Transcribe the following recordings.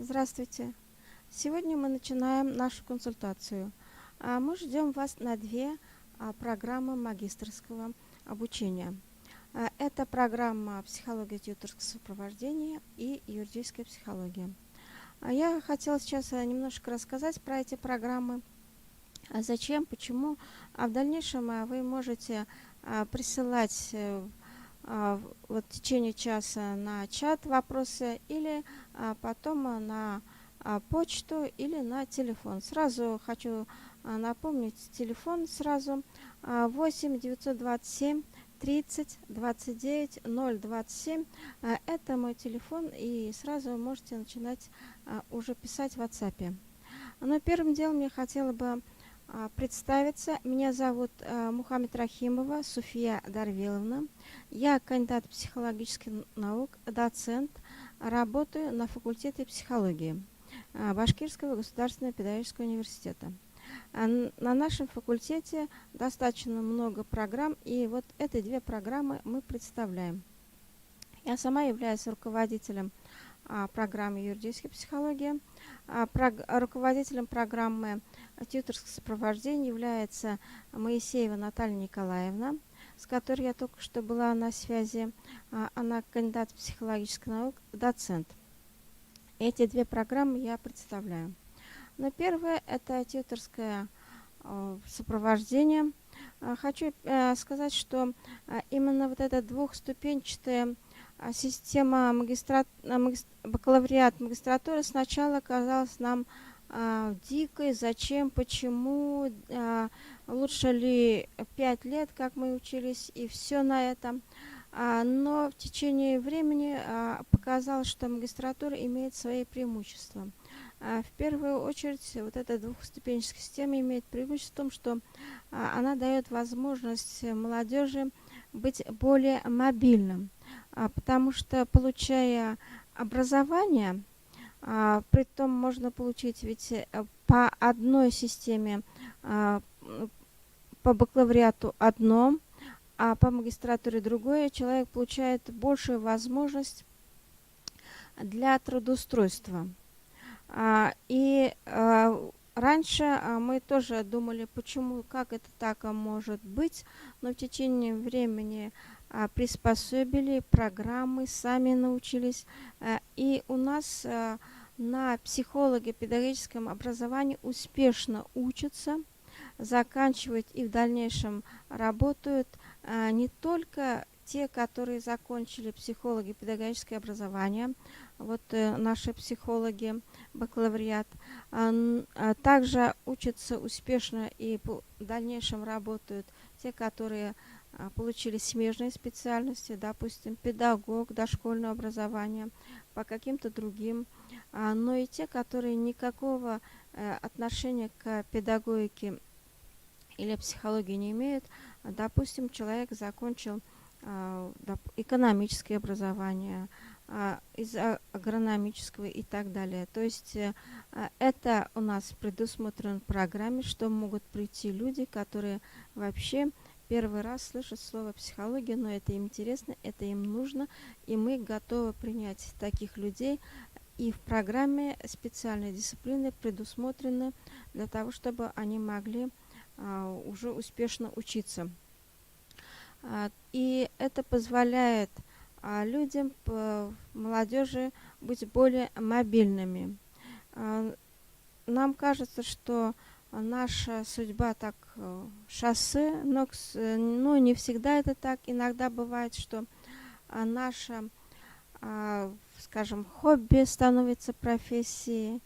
Здравствуйте! Сегодня мы начинаем нашу консультацию. Мы ждем вас на две программы магистерского обучения. Это программа «Психология тьюторского сопровождения» и «Юридическая психология». Я хотела сейчас немножко рассказать про эти программы. Зачем, почему. В дальнейшем вы можете присылать в течение часа на чат вопросы или потом на почту или на телефон. Сразу хочу напомнить телефон сразу 8 927 30 29 027. Это мой телефон, и сразу вы можете начинать уже писать в WhatsApp. Но первым делом я хотела бы представиться. Меня зовут Мухаммед Рахимова Суфия Дарвиловна. Я кандидат психологических наук, доцент, работаю на факультете психологии Башкирского государственного педагогического университета. На нашем факультете достаточно много программ, и вот эти две программы мы представляем. Я сама являюсь руководителем программы «Юридическая психология». Руководителем программы «Тьюторское сопровождение» является Моисеева Наталья Николаевна, с которой я только что была на связи. Она кандидат психологических наук, доцент. Эти две программы я представляю. Но первое – это тьюторское сопровождение. Хочу сказать, что именно вот эта двухступенчатая система бакалавриат магистратуры сначала казалась нам дикой. Зачем, почему, лучше ли 5 лет, как мы учились, и все на этом. Но в течение времени показалось, что магистратура имеет свои преимущества. В первую очередь, вот эта двухступенчатая система имеет преимущество в том, что она дает возможность молодежи быть более мобильным. Потому что, получая образование, притом можно получить ведь по одной системе, по бакалавриату одно, а по магистратуре другое, человек получает большую возможность для трудоустройства. И раньше мы тоже думали, почему, как это так может быть, но в течение времени приспособили программы, сами научились. И у нас на психолого-педагогическом образовании успешно учатся, заканчивают и в дальнейшем работают не только те, которые закончили психолого-педагогическое образование, вот наши психологи, бакалавриат, также учатся успешно и в дальнейшем работают те, которые получили смежные специальности, допустим, педагог, дошкольное образование, по каким-то другим, но и те, которые никакого отношения к педагогике или психологии не имеют. Допустим, человек закончил экономическое образование, из агрономического и так далее. То есть это у нас предусмотрено в программе, что могут прийти люди, которые вообще первый раз слышат слово психология, но это им интересно, это им нужно, и мы готовы принять таких людей. И в программе специальные дисциплины предусмотрены для того, чтобы они могли уже успешно учиться. И это позволяет людям, молодежи, быть более мобильными. Нам кажется, что наша судьба так шоссе, но не всегда это так. Иногда бывает, что наше, скажем, хобби становится профессией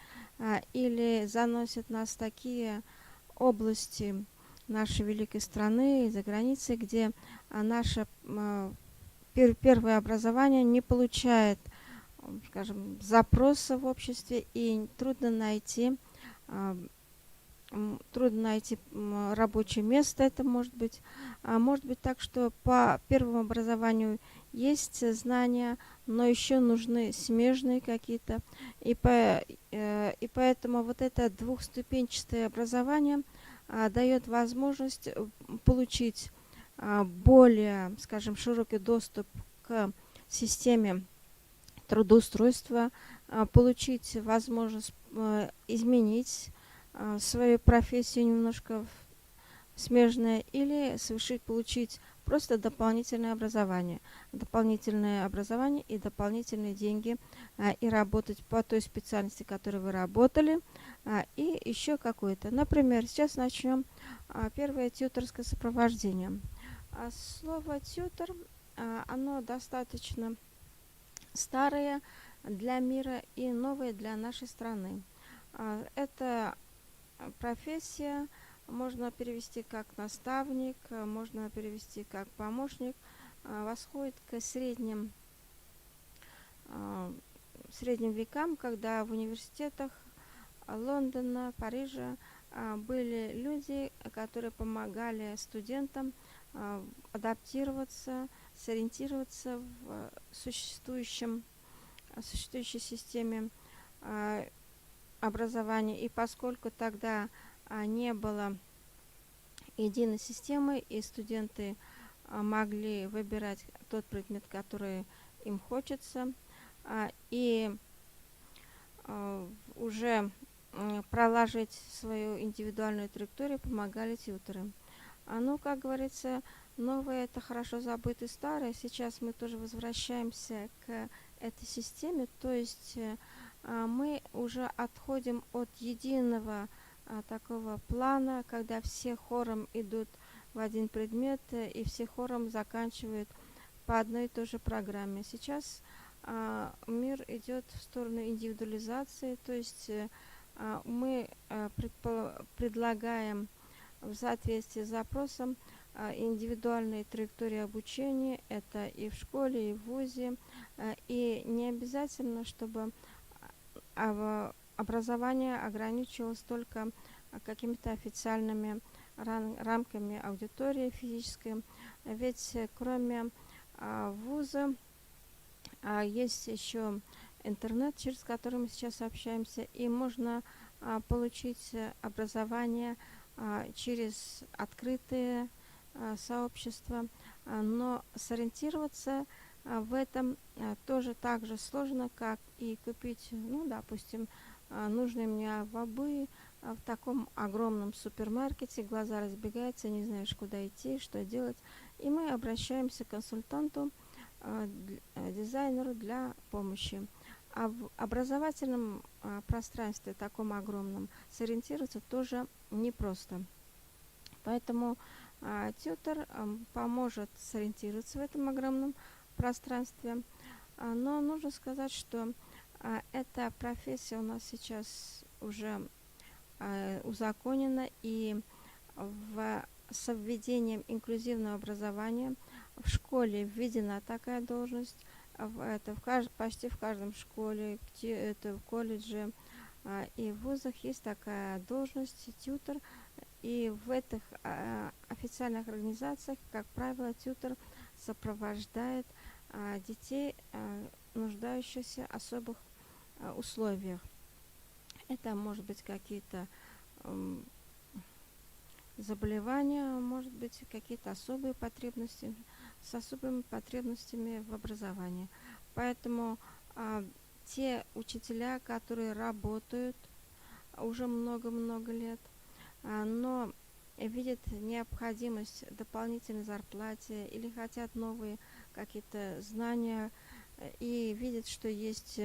или заносит нас в такие области нашей великой страны и за границей, где наше первое образование не получает, скажем, запроса в обществе, и трудно найти рабочее место. Это может быть так, что по первому образованию есть знания, но еще нужны смежные какие-то, и поэтому вот это двухступенчатое образование дает возможность получить более, скажем, широкий доступ к системе трудоустройства, получить возможность изменить свою профессию немножко смежное или совершить, получить просто дополнительное образование и дополнительные деньги и работать по той специальности, которой вы работали, и еще какой-то. Например, сейчас начнем первое тьюторское сопровождение. Слово тьютор, оно достаточно старое для мира и новое для нашей страны. Это профессия можно перевести как наставник, можно перевести как помощник, восходит к средним векам, когда в университетах Лондона, Парижа были люди, которые помогали студентам адаптироваться, сориентироваться в существующей системе образования. И поскольку тогда не было единой системы, и студенты могли выбирать тот предмет, который им хочется, и уже проложить свою индивидуальную траекторию помогали тьюторы. Ну, как говорится, новое – это хорошо забытое старое. Сейчас мы тоже возвращаемся к этой системе, то есть мы уже отходим от единого такого плана, когда все хором идут в один предмет и все хором заканчивают по одной и той же программе. Сейчас мир идет в сторону индивидуализации, то есть мы предлагаем в соответствии с запросом индивидуальные траектории обучения, это и в школе, и в вузе, и не обязательно, чтобы образование ограничивалось только какими-то официальными рамками аудитории физической, ведь кроме вуза есть еще интернет, через который мы сейчас общаемся, и можно получить образование через открытые сообщества, но сориентироваться в этом тоже так же сложно, как и купить, ну, допустим, нужные мне обувь в таком огромном супермаркете, глаза разбегаются, не знаешь, куда идти, что делать, и мы обращаемся к консультанту, дизайнеру для помощи. А в образовательном пространстве, таком огромном, сориентироваться тоже непросто. Поэтому тьютор поможет сориентироваться в этом огромном пространстве. Но нужно сказать, что эта профессия у нас сейчас уже узаконена, и с введением инклюзивного образования в школе введена такая должность. Почти в каждом школе, это в колледже и в вузах есть такая должность тьютор. И в этих официальных организациях, как правило, тьютор сопровождает детей, нуждающихся в особых условиях. Это может быть какие-то заболевания, может быть какие-то особые потребности, с особыми потребностями в образовании. Поэтому те учителя, которые работают уже много-много лет, но видят необходимость дополнительной зарплате или хотят новые какие-то знания и видят, что есть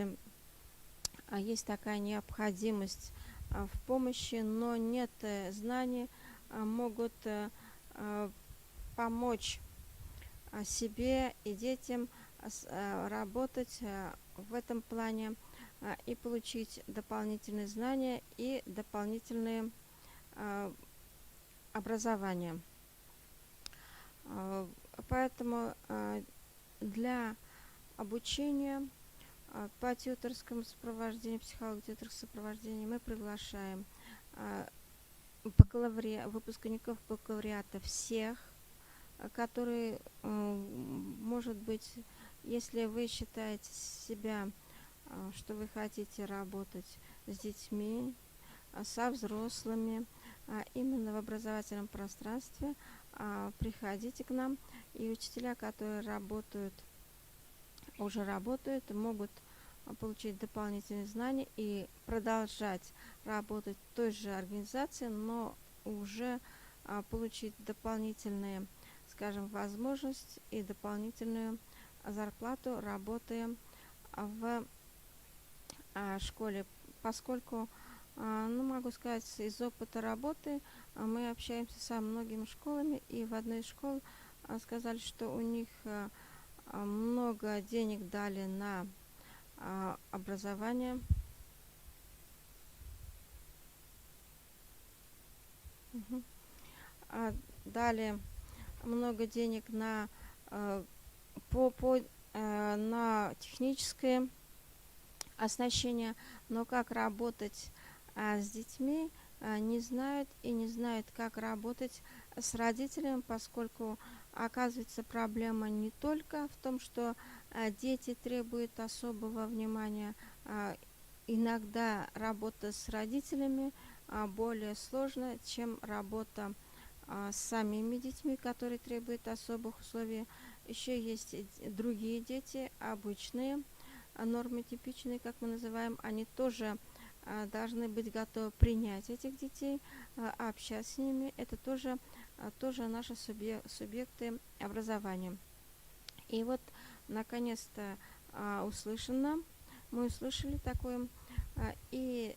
такая необходимость в помощи, но нет знаний, могут помочь себе и детям работать в этом плане и получить дополнительные знания и дополнительные образования. Поэтому для обучения по тьюторскому сопровождению, психолого-тьюторскому сопровождению мы приглашаем выпускников бакалавриата всех, которые, может быть, если вы считаете себя, что вы хотите работать с детьми, со взрослыми, именно в образовательном пространстве, приходите к нам, и учителя, которые уже работают, могут получить дополнительные знания и продолжать работать в той же организации, но уже получить дополнительные, скажем, возможность и дополнительную зарплату, работая в школе, поскольку, ну, могу сказать, из опыта работы мы общаемся со многими школами, и в одной из школ сказали, что у них много денег дали на образование. Мгм. Дали много денег на, на техническое оснащение, но как работать с детьми не знают и не знают, как работать с родителями, поскольку оказывается проблема не только в том, что дети требуют особого внимания, иногда работа с родителями более сложна, чем работа с самими детьми, которые требуют особых условий. Еще есть другие дети, обычные, нормотипичные, как мы называем, они тоже должны быть готовы принять этих детей, общаться с ними. Это тоже наши субъекты образования. И вот, наконец-то, мы услышали такое, и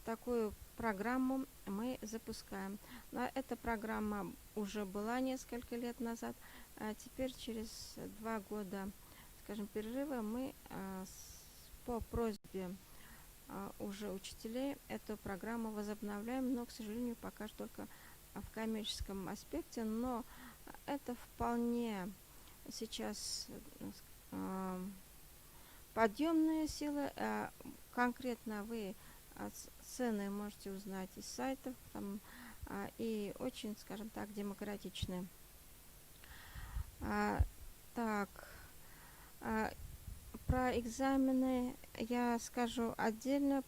такую программу мы запускаем. Но эта программа уже была несколько лет назад, а теперь через 2 года, скажем, перерыва мы по просьбе уже учителей эту программу возобновляем, но, к сожалению, пока что только в коммерческом аспекте, но это вполне сейчас подъемные силы. Конкретно вы цены можете узнать из сайтов, там, и очень, скажем так, демократичные. Так, про экзамены я скажу отдельно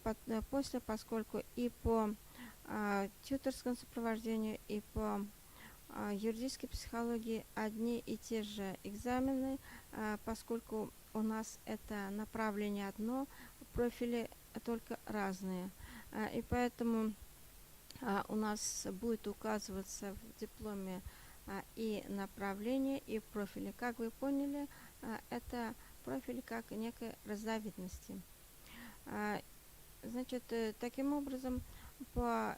после, поскольку и по тьюторскому сопровождению, и по юридической психологии одни и те же экзамены, поскольку у нас это направление одно, профили только разные. И поэтому у нас будет указываться в дипломе и направление, и профили. Как вы поняли, это профили как некой разновидности. Значит, таким образом, по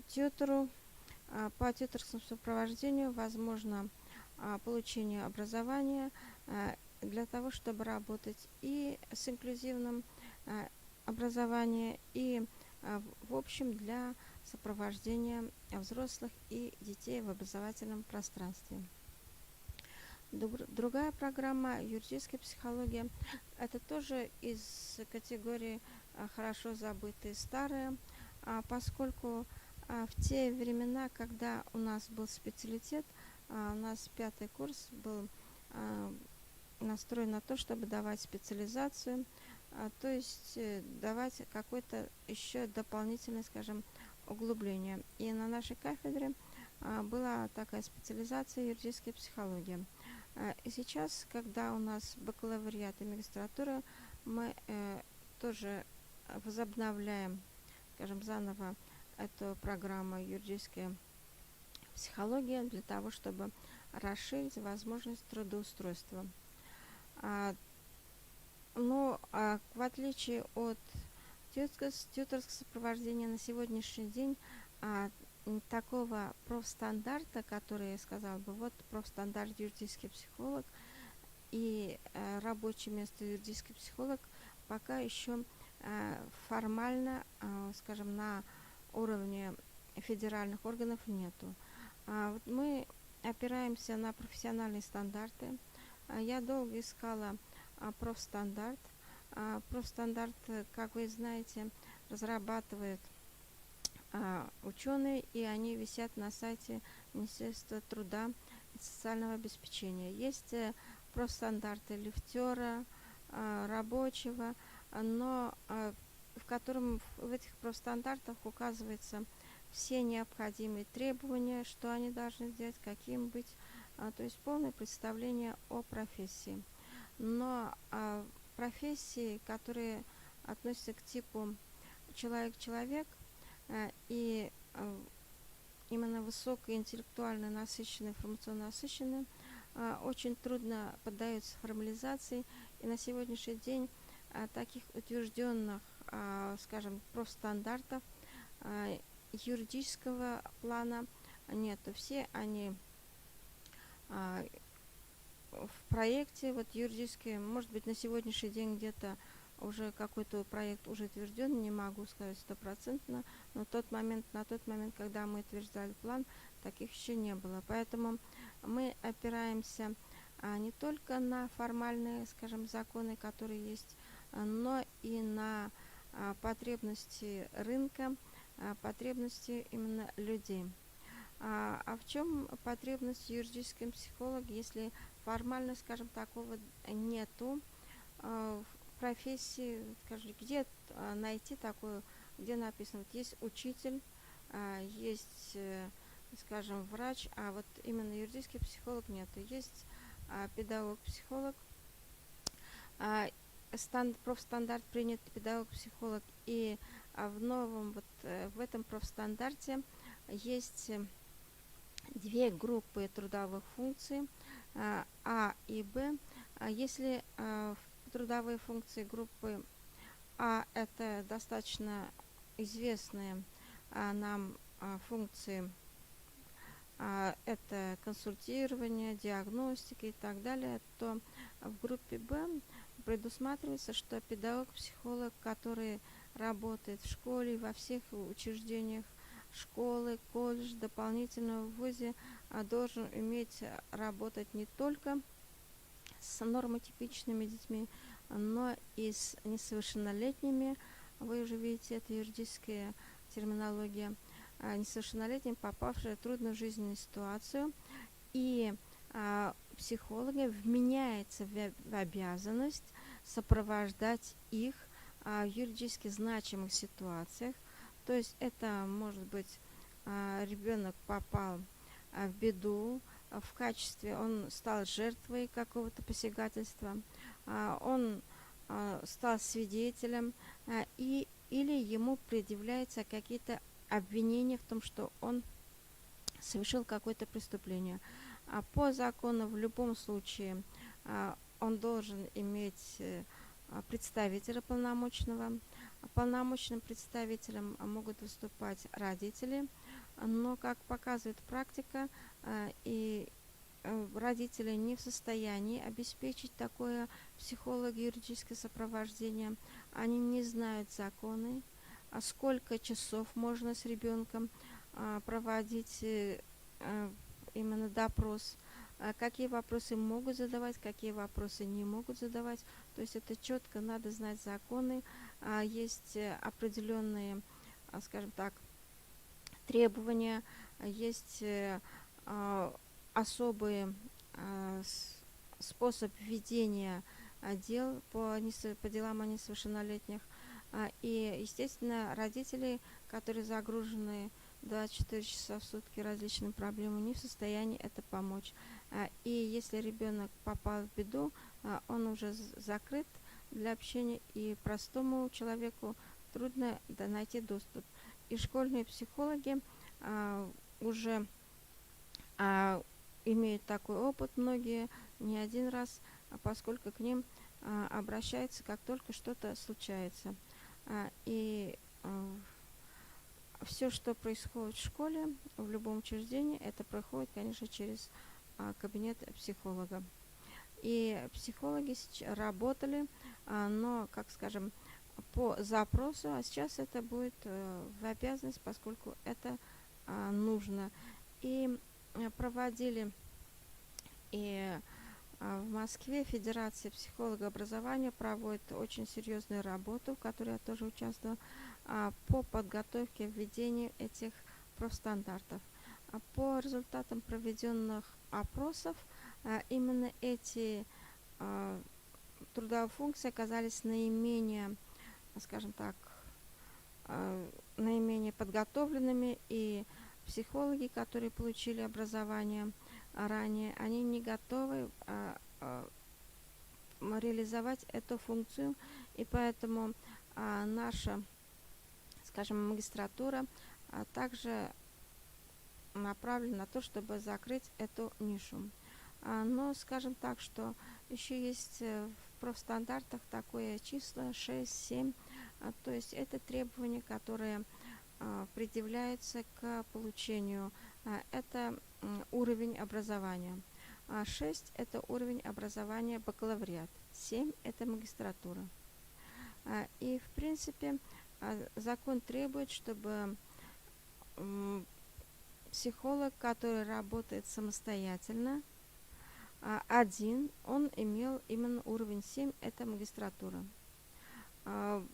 тьютору, по тьюторскому сопровождению возможно получение образования для того, чтобы работать и с инклюзивным образованием, и в общем для сопровождения взрослых и детей в образовательном пространстве. Другая программа юридическая психология, это тоже из категории хорошо забытые старые, поскольку в те времена, когда у нас был специалитет, у нас 5-й курс был настроен на то, чтобы давать специализацию, то есть давать какое-то еще дополнительное, скажем, углубление. И на нашей кафедре была такая специализация юридическая психология. И сейчас, когда у нас бакалавриат и магистратура, мы тоже возобновляем, скажем, заново эту программу юридическая психология для того, чтобы расширить возможность трудоустройства. Но в отличие от тьюторского сопровождения на сегодняшний день такого профстандарта, который я сказала бы, вот профстандарт юридический психолог и рабочее место юридический психолог, пока еще формально, скажем, на уровне федеральных органов нету. Вот мы опираемся на профессиональные стандарты. Я долго искала профстандарт. Профстандарт, как вы знаете, разрабатывают ученые, и они висят на сайте Министерства труда и социального обеспечения. Есть профстандарты лифтера, рабочего, но в этих профстандартах указывается все необходимые требования, что они должны сделать, каким быть, то есть полное представление о профессии. но профессии, которые относятся к типу человек-человек и именно высокоинтеллектуально насыщенные, информационно насыщенные, очень трудно поддаются формализации. И на сегодняшний день таких утвержденных, скажем, профстандартов юридического плана нету. Все они в проекте, вот юридически, может быть, на сегодняшний день где-то уже какой-то проект уже утвержден, не могу сказать стопроцентно, но на тот момент, когда мы утверждали план, таких еще не было. Поэтому мы опираемся не только на формальные, скажем, законы, которые есть, но и на потребности рынка, потребности именно людей. А в чем потребность юридического психолога, если формально, скажем, такого нету в профессии, скажем, где найти такую, где написано, вот есть учитель, есть, скажем, врач, а вот именно юридический психолог нету. Есть педагог-психолог, профстандарт принят педагог-психолог, и в новом, вот в этом профстандарте есть две группы трудовых функций А и Б. Если трудовые функции группы А это достаточно известные нам функции, это консультирование, диагностика и так далее, то в группе Б предусматривается, что педагог-психолог, который работает в школе, во всех учреждениях школы, колледж, дополнительно в ВУЗе, должен уметь работать не только с нормотипичными детьми, но и с несовершеннолетними. Вы уже видите, это юридическая терминология. Несовершеннолетним, попавшие в трудную жизненную ситуацию. И психологи вменяется в обязанность сопровождать их в юридически значимых ситуациях. То есть это может быть ребенок попал в беду, в качестве он стал жертвой какого-то посягательства, он стал свидетелем, или ему предъявляются какие-то обвинения в том, что он совершил какое-то преступление. По закону в любом случае он должен иметь представителя полномочного. Полномочным представителем могут выступать родители, но, как показывает практика, и родители не в состоянии обеспечить такое психолого-юридическое сопровождение. Они не знают законы, сколько часов можно с ребенком проводить именно допрос, какие вопросы могут задавать, какие вопросы не могут задавать. То есть это четко надо знать законы. Есть определенные, скажем так, требования, есть особый способ ведения дел по делам о несовершеннолетних. И, естественно, родители, которые загружены 24 часа в сутки различными проблемами, не в состоянии это помочь. И если ребенок попал в беду, он уже закрыт для общения, и простому человеку трудно найти доступ. И школьные психологи уже имеют такой опыт, многие не один раз, поскольку к ним обращаются, как только что-то случается. И все, что происходит в школе, в любом учреждении, это проходит, конечно, через кабинет психолога. И психологи работали, но, как скажем, по запросу, а сейчас это будет в обязанность, поскольку это нужно. И проводили и в Москве Федерация психологообразования проводит очень серьезную работу, в которой я тоже участвовала, по подготовке введению этих профстандартов. По результатам проведенных опросов именно эти трудовые функции оказались наименее, скажем так, наименее подготовленными, и психологи, которые получили образование ранее, они не готовы реализовать эту функцию, и поэтому наша, скажем, магистратура также направлена на то, чтобы закрыть эту нишу. Но скажем так, что еще есть в профстандартах такое число 6-7, то есть это требования, которые предъявляются к получению. Это уровень образования. 6 – это уровень образования бакалавриат, 7 – это магистратура. И, в принципе, закон требует, чтобы психолог, который работает самостоятельно, один, он имел именно уровень 7, это магистратура.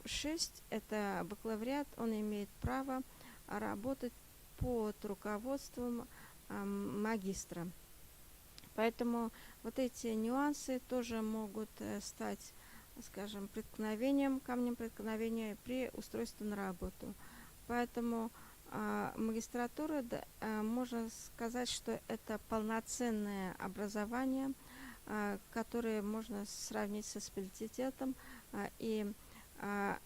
6, это бакалавриат, он имеет право работать под руководством магистра. Поэтому вот эти нюансы тоже могут стать, скажем, камнем преткновения при устройстве на работу. Поэтому магистратура, можно сказать, что это полноценное образование, которое можно сравнить со специалитетом. И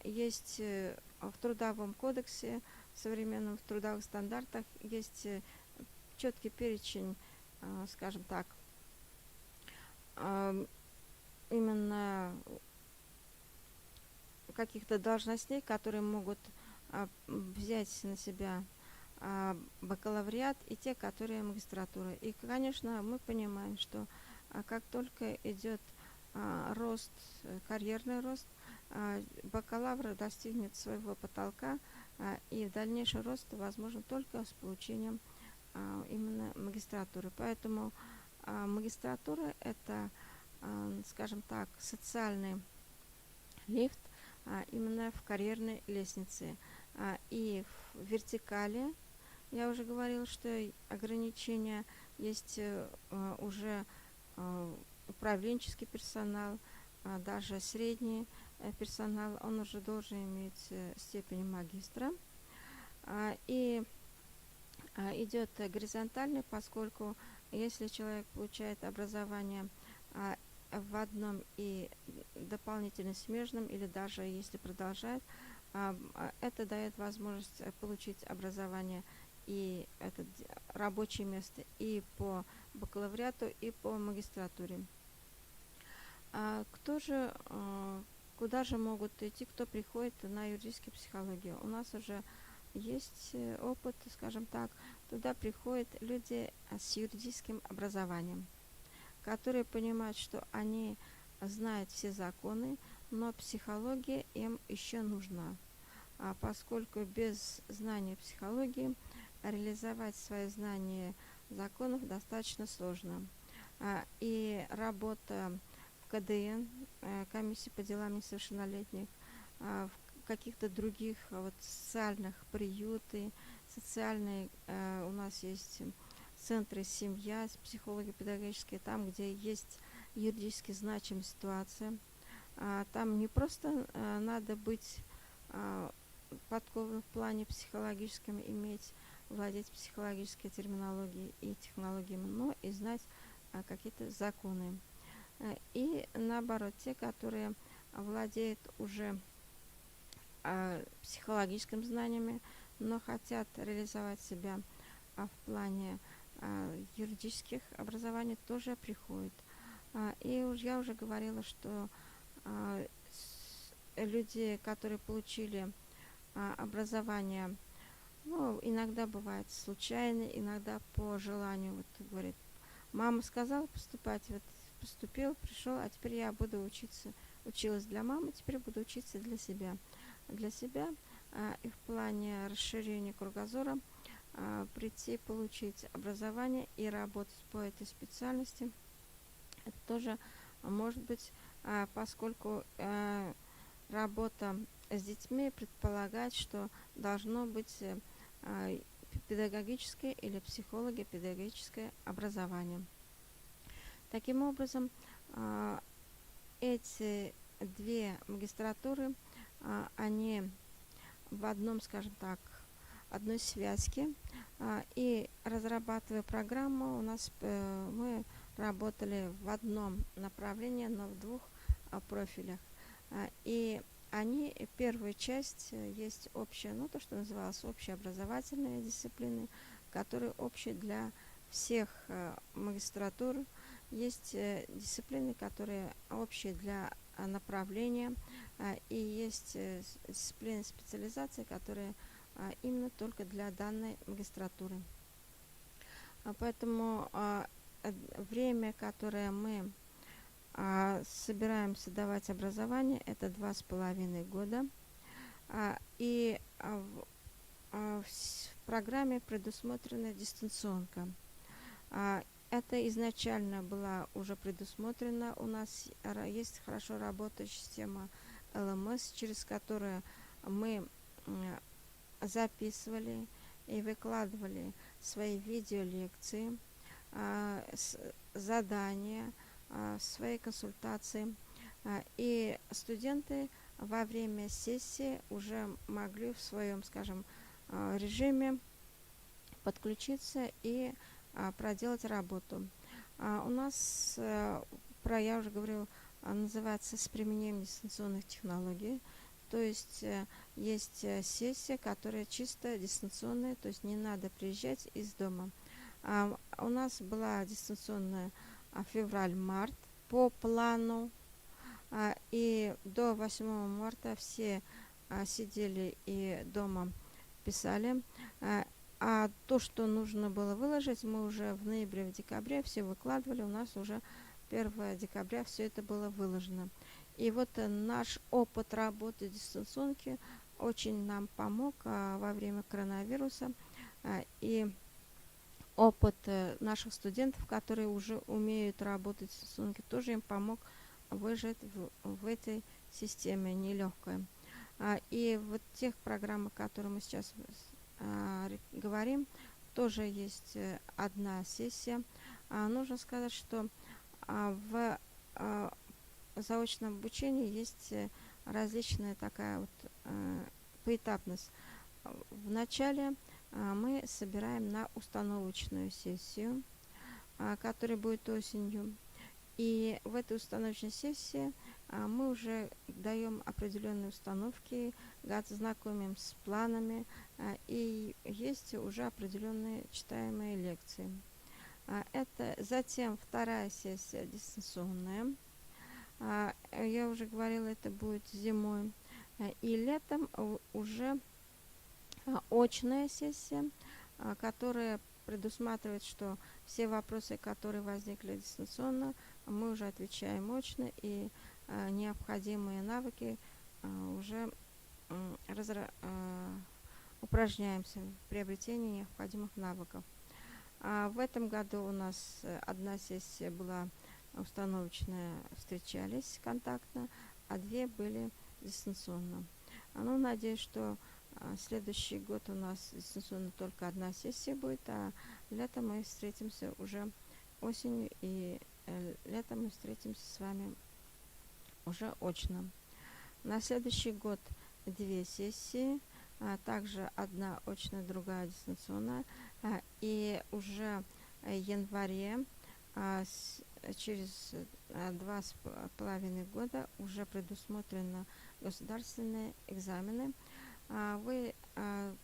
есть в Трудовом кодексе, в современных трудовых стандартах, есть четкий перечень, скажем так, именно каких-то должностей, которые могут взять на себя бакалавриат, и те, которые магистратура. И, конечно, мы понимаем, что как только идет рост, карьерный рост, бакалавр достигнет своего потолка, и в дальнейший рост возможен только с получением именно магистратуры. Поэтому магистратура – это, скажем так, социальный лифт именно в карьерной лестнице. И в вертикали, я уже говорила, что ограничения есть уже управленческий персонал, даже средний персонал, он уже должен иметь степень магистра. И идет горизонтальный, поскольку если человек получает образование в одном и дополнительно смежном, или даже если продолжает, это дает возможность получить образование и это рабочее место и по бакалавриату, и по магистратуре. Куда же могут идти, кто приходит на юридическую психологию? У нас уже есть опыт, скажем так, туда приходят люди с юридическим образованием, которые понимают, что они знают все законы, но психология им еще нужна, поскольку без знания психологии реализовать свои знания законов достаточно сложно. И работа в КДН, комиссии по делам несовершеннолетних, в каких-то других социальных приюты, социальные, у нас есть центры «Семья», психологи педагогические, там, где есть юридически значимая ситуация. Там не просто надо быть подкованным в плане психологическом, владеть психологической терминологией и технологиями, но и знать какие-то законы. И наоборот, те, которые владеют уже психологическими знаниями, но хотят реализовать себя в плане юридических образований, тоже приходят. И я уже говорила, что люди, которые получили образование, иногда бывает случайно, иногда по желанию, говорит, мама сказала поступать, поступил, пришел, а теперь я буду училась для мамы, теперь буду учиться для себя. И в плане расширения кругозора прийти, получить образование и работать по этой специальности, это тоже может быть, поскольку работа с детьми предполагает, что должно быть педагогическое или психолого-педагогическое образование. Таким образом, эти две магистратуры, они в одном, скажем так, одной связке. И разрабатывая программу, мы работали в одном направлении, но в двух профилях. И они, первая часть есть общая, ну, то, что называлось общеобразовательные дисциплины, которые общие для всех магистратур. Есть дисциплины, которые общие для направления, и есть дисциплины специализации, которые именно только для данной магистратуры. Поэтому время, которое мы собираемся давать образование, это 2,5 года. И в программе предусмотрена дистанционка. Это изначально была уже предусмотрено. У нас есть хорошо работающая система LMS, через которую мы записывали и выкладывали свои видеолекции, задания, свои консультации. И студенты во время сессии уже могли в своем, скажем, режиме подключиться и проделать работу. У нас, я уже говорила, называется «С применением дистанционных технологий». То есть есть сессия, которая чисто дистанционная, то есть не надо приезжать из дома. У нас была дистанционная февраль-март по плану, и до 8 марта все сидели и дома писали. А то, что нужно было выложить, мы уже в ноябре, в декабре все выкладывали. У нас уже 1 декабря все это было выложено. И вот наш опыт работы дистанционки очень нам помог во время коронавируса. И опыт наших студентов, которые уже умеют работать в дистанционке, тоже им помог выжить в этой системе нелегкой. И вот тех программах, о которых мы сейчас говорим, тоже есть одна сессия. Нужно сказать, что в заочном обучении есть различная такая вот поэтапность. Вначале мы собираем на установочную сессию, которая будет осенью. И в этой установочной сессии мы уже даем определенные установки, знакомим с планами, и есть уже определенные читаемые лекции. Это затем вторая сессия дистанционная. Я уже говорила, это будет зимой. И летом уже очная сессия, которая предусматривает, что все вопросы, которые возникли дистанционно, мы уже отвечаем очно, и необходимые навыки уже упражняемся в приобретении необходимых навыков. В этом году у нас одна сессия была установочная, встречались контактно, а 2 были дистанционно. Надеюсь, что следующий год у нас дистанционно только одна сессия будет, а летом мы встретимся уже осенью, и летом мы встретимся с вами уже очно. На следующий год 2 сессии, также одна очная, другая дистанционная, и уже в январе, через 2,5 года, уже предусмотрены государственные экзамены. Вы в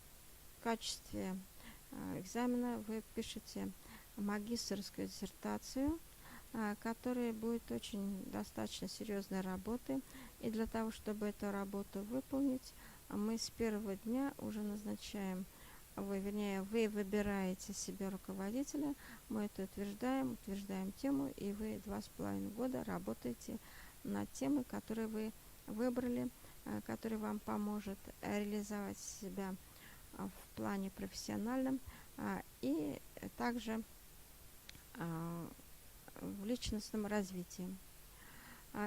качестве экзамена вы пишете магистерскую диссертацию, которая будет очень достаточно серьезной работой. И для того, чтобы эту работу выполнить, мы с первого дня уже назначаем, вы выбираете себе руководителя, мы это утверждаем тему, и вы 2,5 года работаете над темой, которую вы выбрали, который вам поможет реализовать себя в плане профессиональном и также в личностном развитии.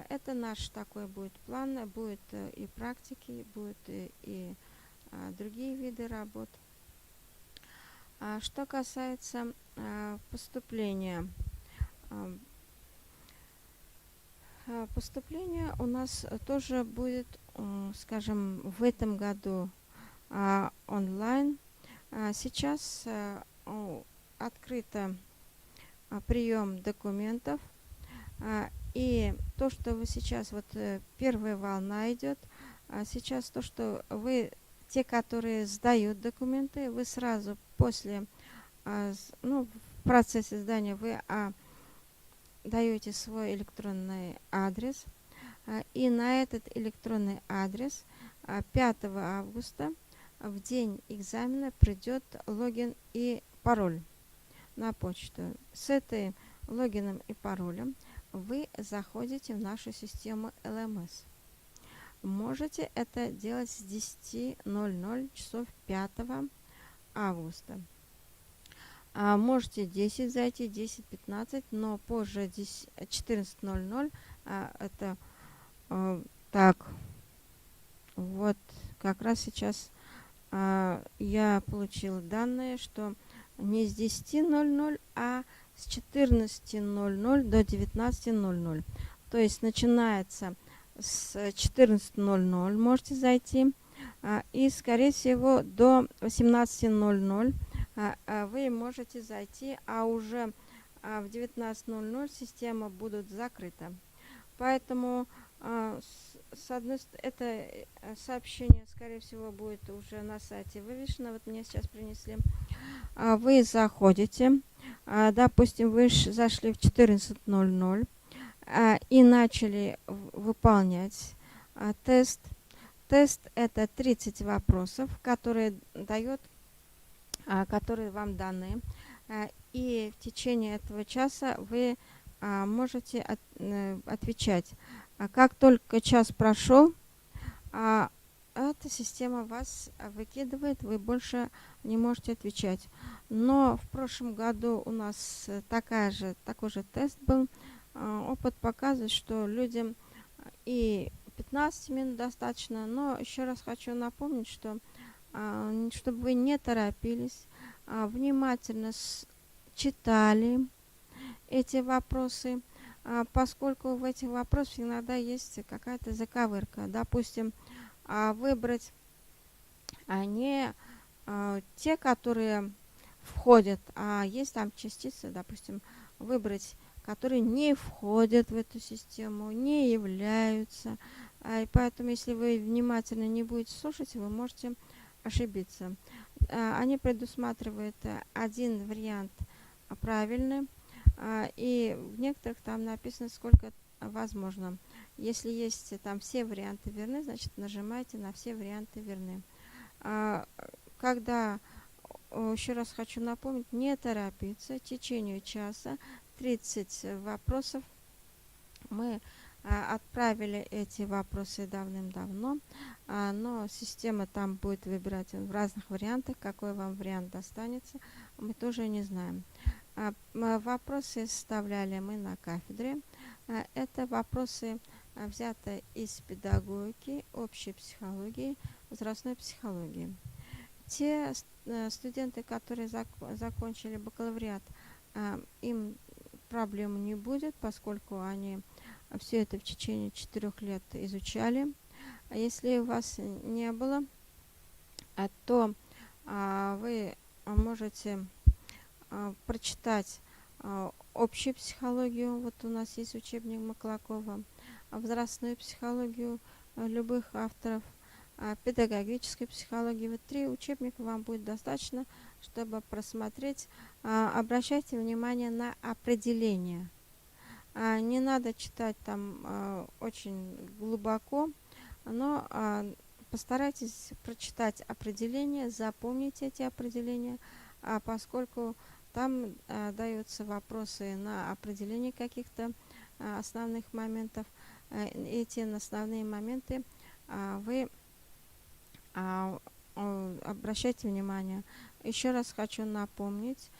Это наш такой будет план, будет и практики, будет и другие виды работ. Что касается поступления, поступление у нас тоже будет, скажем, в этом году онлайн. Сейчас открыто прием документов, И то, что вы сейчас, вот первая волна идет, а сейчас то, что вы, те, которые сдают документы, вы сразу после, ну, в процессе сдания вы даете свой электронный адрес, и на этот электронный адрес 5 августа в день экзамена придет логин и пароль на почту. С этим логином и паролем вы заходите в нашу систему LMS. Можете это делать с 10:00 часов 5 августа. Можете 10 зайти, 10:15, но позже 14:00 это так, вот как раз сейчас я получила данные, что не с 10:00, а с 14:00 до 19:00. То есть начинается с 14:00 можете зайти, и, скорее всего, до 18:00 вы можете зайти, а уже в 19:00 система будет закрыта. Поэтому с одной стороны, это сообщение, скорее всего, будет уже на сайте вывешено. Вот мне сейчас принесли. Вы заходите, допустим, вы зашли в 14:00 и начали выполнять тест. Тест – это 30 вопросов, которые вам даны. И в течение этого часа вы можете отвечать. Как только час прошел, эта система вас выкидывает, вы больше не можете отвечать. Но в прошлом году у нас такой же тест был. Опыт показывает, что людям и 15 минут достаточно. Но еще раз хочу напомнить, что чтобы вы не торопились, внимательно читали эти вопросы, поскольку в этих вопросах иногда есть какая-то заковырка. Допустим, выбрать не те, которые входят, а есть там частицы, допустим, выбрать, которые не входят в эту систему, не являются. И поэтому, если вы внимательно не будете слушать, вы можете ошибиться. Они предусматривают один вариант правильный, и в некоторых там написано, сколько возможно. Если есть там все варианты верны, значит нажимайте на все варианты верны. Когда, еще раз хочу напомнить, не торопиться, в течение часа 30 вопросов. Мы отправили эти вопросы давным-давно, но система там будет выбирать в разных вариантах, какой вам вариант достанется, мы тоже не знаем. Вопросы составляли мы на кафедре. Это вопросы взяты из педагогики, общей психологии, возрастной психологии. Те студенты, которые закончили бакалавриат, им проблем не будет, поскольку они все это в течение 4 лет изучали. А если у вас не было, то вы можете прочитать общую психологию. Вот у нас есть учебник Маклакова, возрастную психологию любых авторов, педагогической психологии. Вот 3 учебника вам будет достаточно, чтобы просмотреть. Обращайте внимание на определение. Не надо читать там очень глубоко, но постарайтесь прочитать определения, запомнить эти определения, поскольку там даются вопросы на определение каких-то основных моментов. Эти основные моменты вы обращайте внимание. Еще раз хочу напомнить.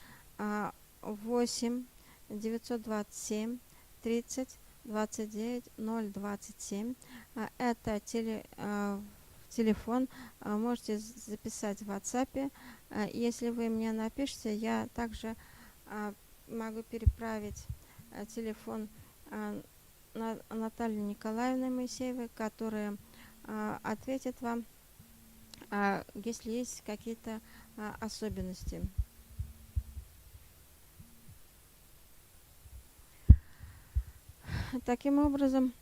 8 927 30 29 027. Это телефон. Можете записать в WhatsApp. Если вы мне напишите, я также могу переправить телефон Натальи Николаевны Моисеевой, которая ответит вам, если есть какие-то особенности. Таким образом,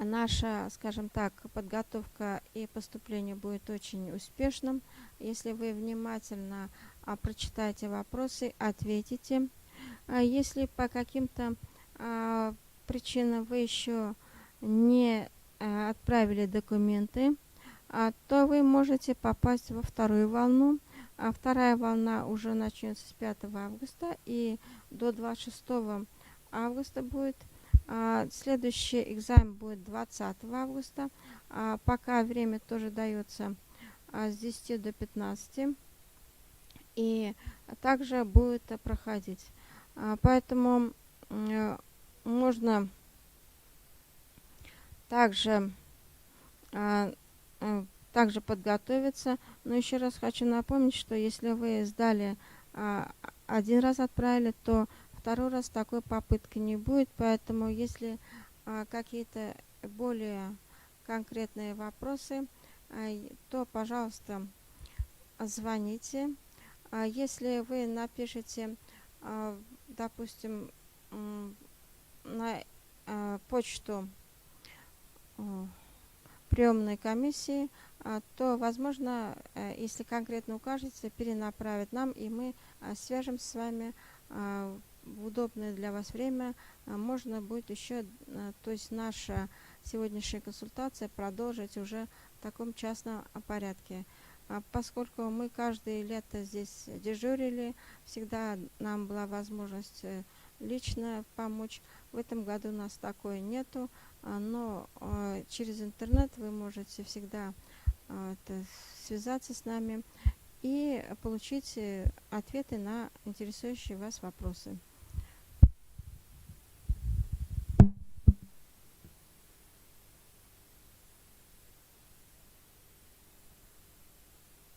наша, скажем так, подготовка и поступление будет очень успешным, если вы внимательно прочитаете вопросы, ответите. Если по каким-то причинам вы еще не отправили документы, то вы можете попасть во вторую волну. Вторая волна уже начнется с 5 августа и до 26 августа будет. Следующий экзамен будет 20 августа. Пока время тоже дается с 10 до 15. И также будет проходить. Поэтому можно также подготовиться. Но еще раз хочу напомнить, что если вы сдали один раз отправили, то второй раз такой попытки не будет. Поэтому если какие-то более конкретные вопросы, то, пожалуйста, звоните. Если вы напишите, допустим, на почту приемной комиссии, то, возможно, если конкретно укажете, перенаправят нам, и мы свяжемся с вами в удобное для вас время. Можно будет еще, то есть наша сегодняшняя консультация продолжить уже в таком частном порядке. Поскольку мы каждое лето здесь дежурили, всегда нам была возможность лично помочь. В этом году у нас такой нету, но через интернет вы можете всегда связаться с нами и получить ответы на интересующие вас вопросы.